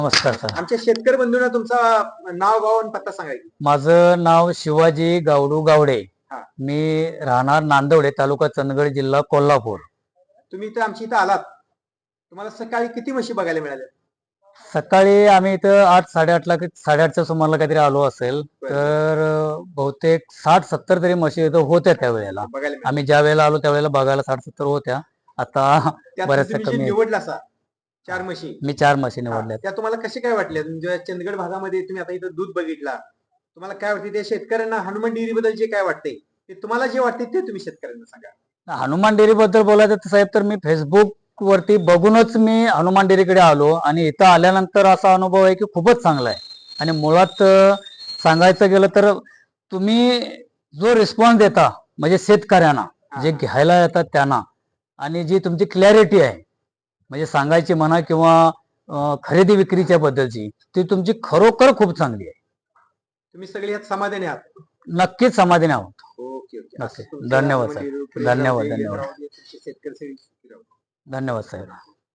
नमस्कार सर. आमच्या शेतकरी बंधूंना तुमचा नाव गाव आणि पत्ता सांगायचं. माझं नाव शिवाजी गावडू गावडे. हा. मी राहणार नांदवडे, तालुका चंदगड, जिल्हा कोल्हापूर. तुम्ही इथं आमच्या इथं आलात, तुम्हाला सकाळी किती म्हशी बघायला मिळाल्या? सकाळी आम्ही इथं 8:30च्या सुमाराला काहीतरी आलो असेल. तर बहुतेक 60-70 तरी म्हशी इथं होत्या त्यावेळेला. बघायला मिळाल्या. आम्ही ज्या वेळेला आलो त्यावेळेला बघायला 60-70 होत्या. आता त्यात बऱ्याचशा तुम्ही जे कमी आहेत. निवडला असा 4 म्हशी, मी 4 म्हशी हा, निवडल्यात. त्या तुम्हाला कसे काय वाटल्या? म्हणजे चंदगड भागामध्ये तुम्ही आता इथं दूध बघितला, तुम्हाला काय वाटते? त्या शेतकऱ्यांना हनुमान डेअरी बद्दल जे काय वाटते, ते तुम्हाला जे वाटते ते तुम्ही शेतकऱ्यांना सांगा. हनुमान डेअरी बद्दल बोलायचं तर साहेब, तर मी फेसबुक वरती बघूनच मी हनुमान डेअरीकडे आलो आणि इथं आल्यानंतर असा अनुभव आहे की खूपच चांगला आहे. आणि मुळात सांगायचं गेलं तर तुम्ही जो रिस्पॉन्स देता म्हणजे शेतकऱ्यांना जे घ्यायला येतात त्यांना, आणि जी तुमची क्लॅरिटी आहे म्हणजे सांगायची म्हणा किंवा खरेदी विक्रीच्या बद्दलची, ती तुमची खरोखर खूप चांगली आहे. तुम्ही सगळे यात समाधानी आहात? नक्कीच समाधानी आहोत. Okay okay. नक्की. धन्यवाद साहेब. धन्यवाद. शेतकरी धन्यवाद साहेब.